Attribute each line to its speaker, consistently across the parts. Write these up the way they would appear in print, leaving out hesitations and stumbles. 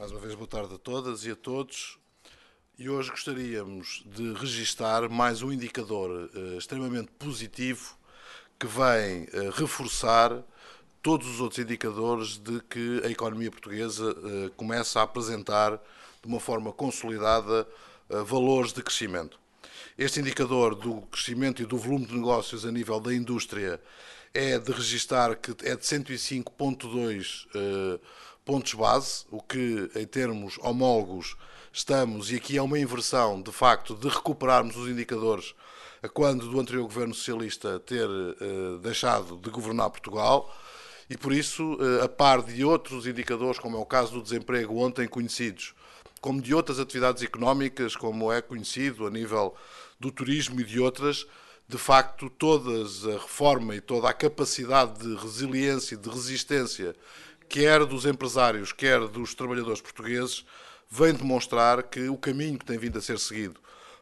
Speaker 1: Mais uma vez, boa tarde a todas e a todos. E hoje gostaríamos de registar mais um indicador extremamente positivo que vem reforçar todos os outros indicadores de que a economia portuguesa começa a apresentar de uma forma consolidada valores de crescimento. Este indicador do crescimento e do volume de negócios a nível da indústria é de registar que é de 105,2 pontos base, o que em termos homólogos estamos, e aqui é uma inversão de facto de recuperarmos os indicadores a quando do anterior governo socialista ter deixado de governar Portugal, e por isso, a par de outros indicadores, como é o caso do desemprego ontem conhecidos, como de outras atividades económicas, como é conhecido a nível do turismo e de outras, de facto, toda a reforma e toda a capacidade de resiliência e de resistência, quer dos empresários, quer dos trabalhadores portugueses, vem demonstrar que o caminho que tem vindo a ser seguido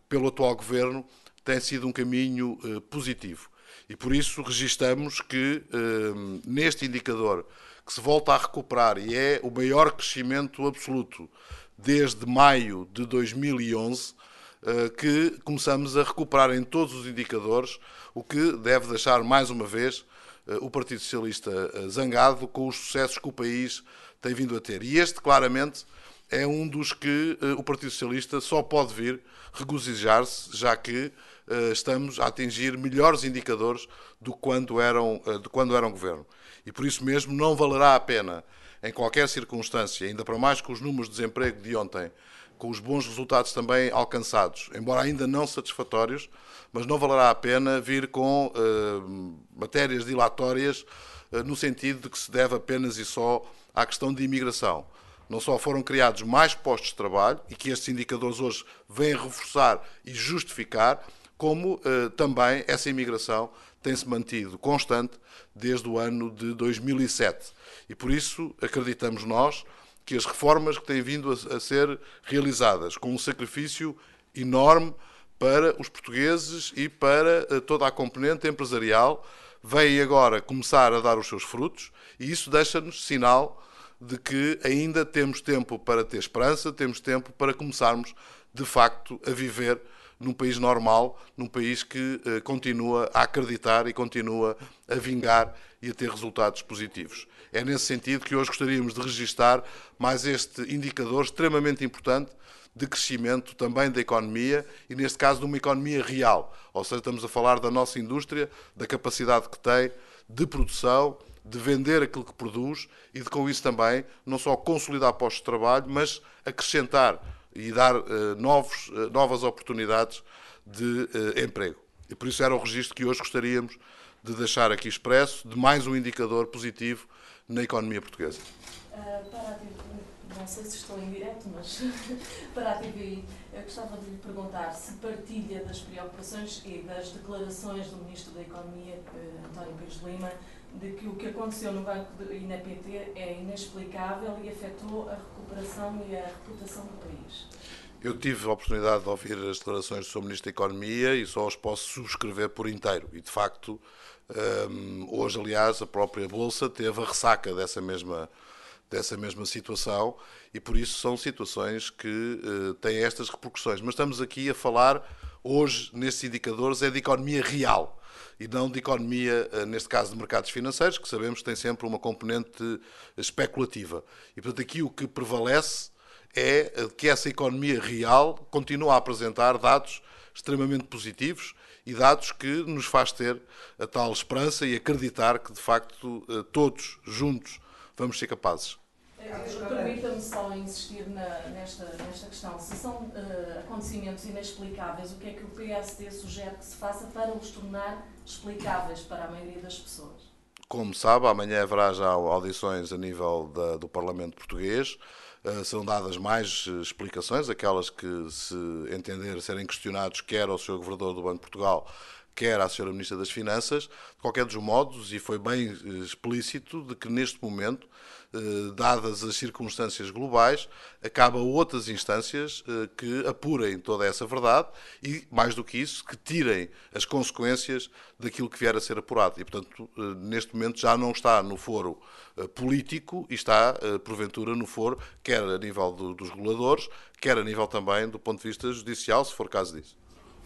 Speaker 1: pelo atual governo tem sido um caminho positivo. E por isso registamos que neste indicador que se volta a recuperar e é o maior crescimento absoluto desde maio de 2011, que começamos a recuperar em todos os indicadores, o que deve deixar mais uma vez o Partido Socialista zangado com os sucessos que o país tem vindo a ter. E este, claramente, é um dos que o Partido Socialista só pode vir regozijar-se, já que estamos a atingir melhores indicadores do que quando eram governo. E por isso mesmo não valerá a pena, em qualquer circunstância, ainda para mais com os números de desemprego de ontem, com os bons resultados também alcançados, embora ainda não satisfatórios, mas não valerá a pena vir com matérias dilatórias no sentido de que se deve apenas e só à questão de imigração. Não só foram criados mais postos de trabalho, e que estes indicadores hoje vêm reforçar e justificar, como também essa imigração tem-se mantido constante desde o ano de 2007. E por isso acreditamos nós que as reformas que têm vindo a ser realizadas com um sacrifício enorme para os portugueses e para toda a componente empresarial vêm agora começar a dar os seus frutos, e isso deixa-nos sinal de que ainda temos tempo para ter esperança, temos tempo para começarmos de facto a viver num país normal, num país que continua a acreditar e continua a vingar e a ter resultados positivos. É nesse sentido que hoje gostaríamos de registar mais este indicador extremamente importante de crescimento também da economia, e neste caso de uma economia real. Ou seja, estamos a falar da nossa indústria, da capacidade que tem de produção, de vender aquilo que produz e de, com isso também, não só consolidar postos de trabalho, mas acrescentar e dar novas oportunidades de emprego. E por isso era o registro que hoje gostaríamos de deixar aqui expresso de mais um indicador positivo na economia portuguesa.
Speaker 2: Para a TVI, não sei se estou em direto, mas para a TVI, eu gostava de lhe perguntar se partilha das preocupações e das declarações do Ministro da Economia, António Pires de Lima, de que o que aconteceu no Banco e na PT é inexplicável e afetou a recuperação e a reputação do país.
Speaker 1: Eu tive a oportunidade de ouvir as declarações do Sr. Ministro da Economia e só as posso subscrever por inteiro. E, de facto, hoje, aliás, a própria Bolsa teve a ressaca dessa mesma situação, e por isso são situações que têm estas repercussões. Mas estamos aqui a falar, hoje, nestes indicadores, é de economia real e não de economia, neste caso, de mercados financeiros, que sabemos que tem sempre uma componente especulativa. E, portanto, aqui o que prevalece é que essa economia real continua a apresentar dados extremamente positivos e dados que nos faz ter a tal esperança e acreditar que, de facto, todos juntos vamos ser capazes.
Speaker 2: Permita-me só insistir nesta questão. Se são acontecimentos inexplicáveis, o que é que o PSD sugere que se faça para os tornar explicáveis para a maioria das pessoas?
Speaker 1: Como sabe, amanhã haverá já audições a nível do Parlamento Português. Serão dadas mais explicações, aquelas que se entender serem questionados quer ao Sr. Governador do Banco de Portugal, quer à Sra. Ministra das Finanças, de qualquer dos modos, e foi bem explícito, de que neste momento, dadas as circunstâncias globais, acaba outras instâncias que apurem toda essa verdade e, mais do que isso, que tirem as consequências daquilo que vier a ser apurado. E, portanto, neste momento já não está no foro político e está, porventura, no foro, quer a nível dos reguladores, quer a nível também do ponto de vista judicial, se for caso disso.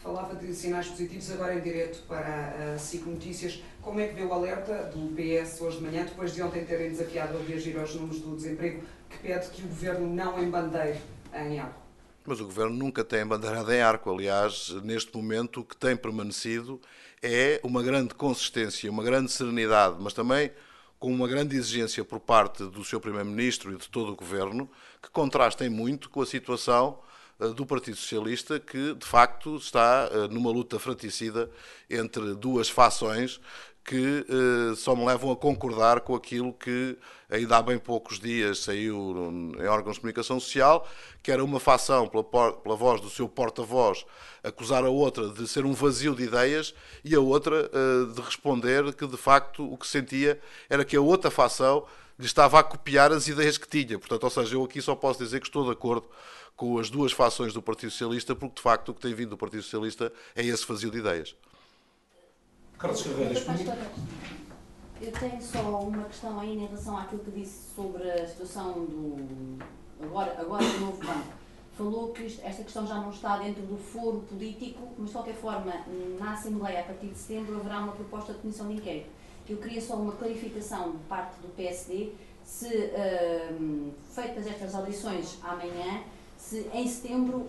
Speaker 3: Falava de sinais positivos, agora em direto para a SIC Notícias. Como é que vê o alerta do PS hoje de manhã, depois de ontem terem desafiado a reagir aos números do desemprego, que pede que o Governo não embandeire em Arco?
Speaker 1: Mas o Governo nunca tem embandeirado em Arco. Aliás, neste momento o que tem permanecido é uma grande consistência, uma grande serenidade, mas também com uma grande exigência por parte do Sr. Primeiro-Ministro e de todo o Governo, que contrastem muito com a situação do Partido Socialista, que de facto está numa luta fratricida entre duas fações que só me levam a concordar com aquilo que ainda há bem poucos dias saiu em órgãos de comunicação social, que era uma facção, pela voz do seu porta-voz, acusar a outra de ser um vazio de ideias e a outra de responder que de facto o que sentia era que a outra facção lhe estava a copiar as ideias que tinha. Portanto, ou seja, eu aqui só posso dizer que estou de acordo com as duas fações do Partido Socialista, porque de facto o que tem vindo do Partido Socialista é esse vazio de ideias.
Speaker 4: Carlos Carreiras,
Speaker 5: eu tenho só uma questão aí em relação àquilo que disse sobre a situação do agora do novo banco. Falou que esta questão já não está dentro do foro político, mas de qualquer forma, na Assembleia, a partir de setembro, haverá uma proposta de comissão de inquérito. Eu queria só uma clarificação de parte do PSD, se, feitas estas audições amanhã, se em setembro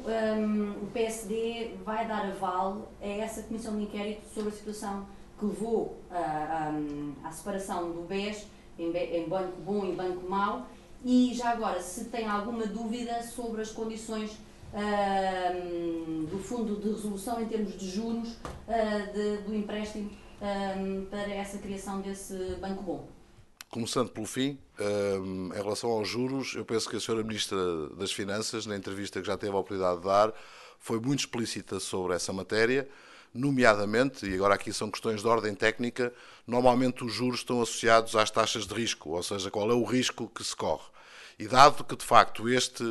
Speaker 5: o PSD vai dar aval a essa comissão de inquérito sobre a situação que levou à separação do BES em banco bom e banco mau, e já agora se tem alguma dúvida sobre as condições do fundo de resolução em termos de juros do empréstimo para essa criação desse banco bom.
Speaker 1: Começando pelo fim, em relação aos juros, eu penso que a Sra. Ministra das Finanças, na entrevista que já teve a oportunidade de dar, foi muito explícita sobre essa matéria, nomeadamente, e agora aqui são questões de ordem técnica, normalmente os juros estão associados às taxas de risco, ou seja, qual é o risco que se corre. E dado que, de facto, este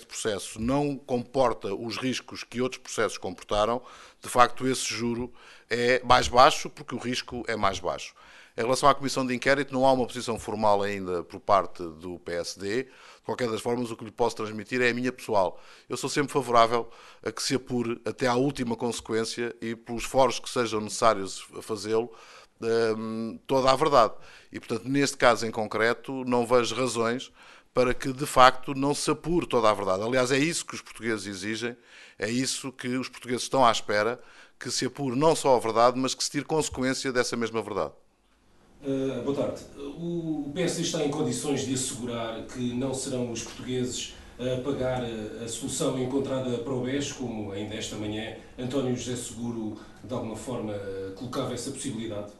Speaker 1: processo não comporta os riscos que outros processos comportaram, de facto, esse juro é mais baixo porque o risco é mais baixo. Em relação à Comissão de Inquérito, não há uma posição formal ainda por parte do PSD. De qualquer das formas, o que lhe posso transmitir é a minha pessoal. Eu sou sempre favorável a que se apure até à última consequência e, pelos esforços que sejam necessários a fazê-lo, toda a verdade. E, portanto, neste caso em concreto, não vejo razões para que, de facto, não se apure toda a verdade. Aliás, é isso que os portugueses exigem, é isso que os portugueses estão à espera, que se apure não só a verdade, mas que se tire consequência dessa mesma verdade.
Speaker 4: Boa tarde. O PSD está em condições de assegurar que não serão os portugueses a pagar a solução encontrada para o BES, como ainda esta manhã António José Seguro de alguma forma colocava essa possibilidade?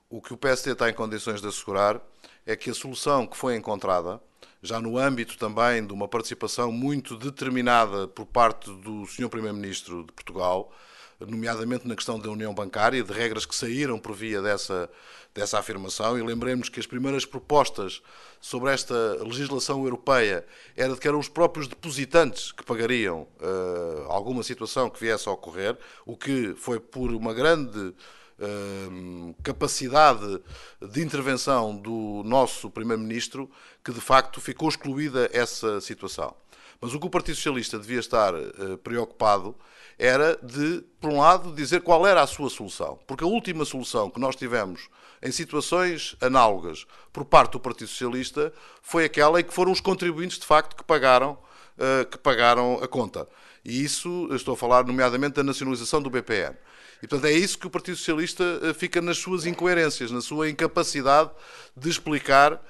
Speaker 1: O que o PSD está em condições de assegurar é que a solução que foi encontrada, já no âmbito também de uma participação muito determinada por parte do Sr. Primeiro-Ministro de Portugal, nomeadamente na questão da União Bancária, de regras que saíram por via dessa afirmação, e lembremos que as primeiras propostas sobre esta legislação europeia era de que eram os próprios depositantes que pagariam alguma situação que viesse a ocorrer, o que foi por uma grande capacidade de intervenção do nosso Primeiro-Ministro que de facto ficou excluída essa situação. Mas o que o Partido Socialista devia estar preocupado era de, por um lado, dizer qual era a sua solução. Porque a última solução que nós tivemos em situações análogas por parte do Partido Socialista foi aquela em que foram os contribuintes, de facto, que pagaram a conta. E isso, eu estou a falar nomeadamente da nacionalização do BPN. E, portanto, é isso que o Partido Socialista fica nas suas incoerências, na sua incapacidade de explicar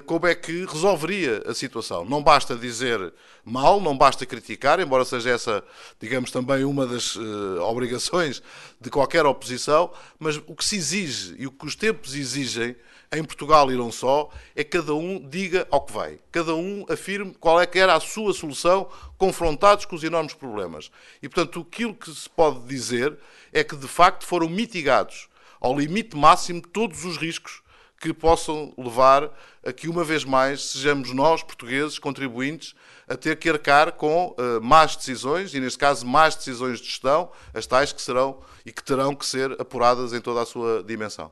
Speaker 1: como é que resolveria a situação. Não basta dizer mal, não basta criticar, embora seja essa, digamos, também uma das obrigações de qualquer oposição, mas o que se exige e o que os tempos exigem, em Portugal e não só, é que cada um diga ao que vai. Cada um afirme qual é que era a sua solução, confrontados com os enormes problemas. E, portanto, aquilo que se pode dizer é que, de facto, foram mitigados ao limite máximo todos os riscos que possam levar a que, uma vez mais, sejamos nós, portugueses, contribuintes, a ter que arcar com más decisões, e neste caso más decisões de gestão, as tais que serão e que terão que ser apuradas em toda a sua dimensão.